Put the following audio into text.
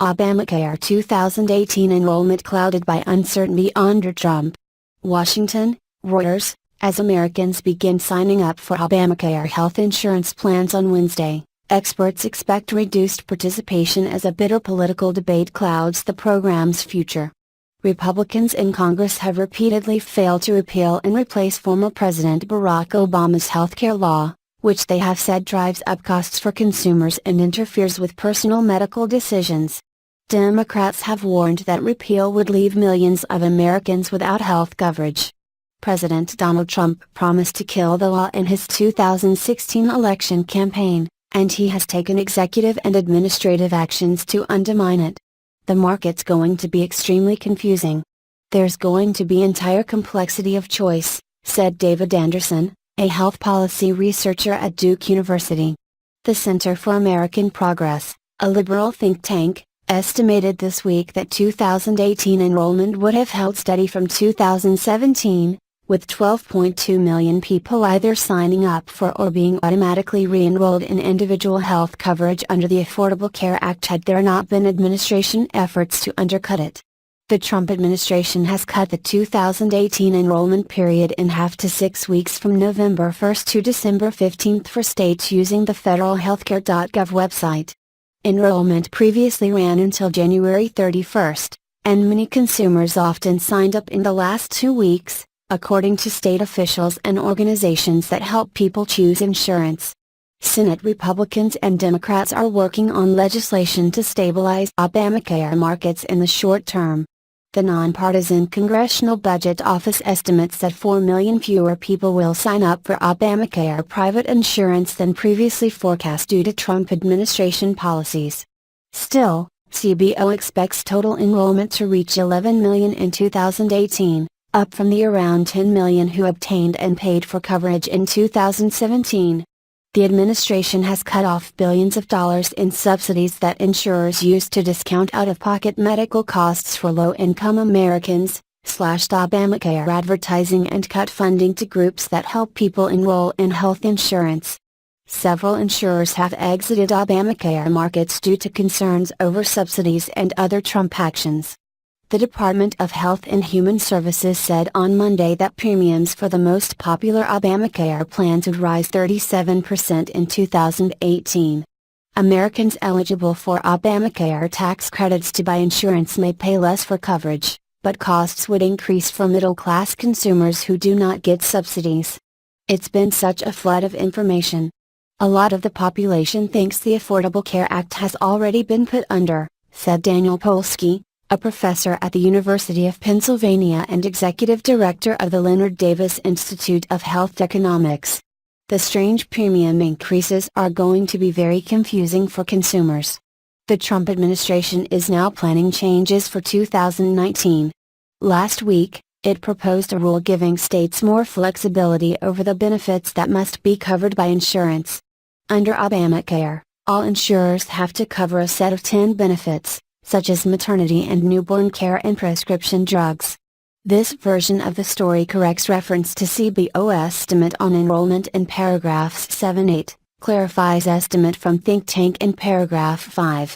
Obamacare 2018 enrollment clouded by uncertainty under Trump. Washington, Reuters. As Americans begin signing up for Obamacare health insurance plans on Wednesday, experts expect reduced participation as a bitter political debate clouds the program's future. Republicans in Congress have repeatedly failed to repeal and replace former President Barack Obama's healthcare law, which they have said drives up costs for consumers and interferes with personal medical decisions. Democrats have warned that repeal would leave millions of Americans without health coverage. President Donald Trump promised to kill the law in his 2016 election campaign, and he has taken executive and administrative actions to undermine it. The market's going to be extremely confusing. There's going to be entire complexity of choice, said David Anderson, a health policy researcher at Duke University. The Center for American Progress, a liberal think tank, estimated this week that 2018 enrollment would have held steady from 2017, with 12.2 million people either signing up for or being automatically re-enrolled in individual health coverage under the Affordable Care Act had there not been administration efforts to undercut it. The Trump administration has cut the 2018 enrollment period in half to 6 weeks from November 1 to December 15 for states using the federal HealthCare.gov website. Enrollment previously ran until January 31, and many consumers often signed up in the last 2 weeks, according to state officials and organizations that help people choose insurance. Senate Republicans and Democrats are working on legislation to stabilize Obamacare markets in the short term. The nonpartisan Congressional Budget Office estimates that 4 million fewer people will sign up for Obamacare private insurance than previously forecast due to Trump administration policies. Still, CBO expects total enrollment to reach 11 million in 2018, up from the around 10 million who obtained and paid for coverage in 2017. The administration has cut off billions of dollars in subsidies that insurers used to discount out-of-pocket medical costs for low-income Americans, slashed Obamacare advertising and cut funding to groups that help people enroll in health insurance. Several insurers have exited Obamacare markets due to concerns over subsidies and other Trump actions. The Department of Health and Human Services said on Monday that premiums for the most popular Obamacare plans would rise 37% in 2018. Americans eligible for Obamacare tax credits to buy insurance may pay less for coverage, but costs would increase for middle-class consumers who do not get subsidies. It's been such a flood of information. A lot of the population thinks the Affordable Care Act has already been put under, said Daniel Polsky, a professor at the University of Pennsylvania and executive director of the Leonard Davis Institute of Health Economics. The strange premium increases are going to be very confusing for consumers. The Trump administration is now planning changes for 2019. Last week, it proposed a rule giving states more flexibility over the benefits that must be covered by insurance. Under Obamacare, all insurers have to cover a set of 10 benefits, such as maternity and newborn care and prescription drugs. This version of the story corrects reference to CBO estimate on enrollment in paragraphs 7-8, clarifies estimate from think tank in paragraph 5,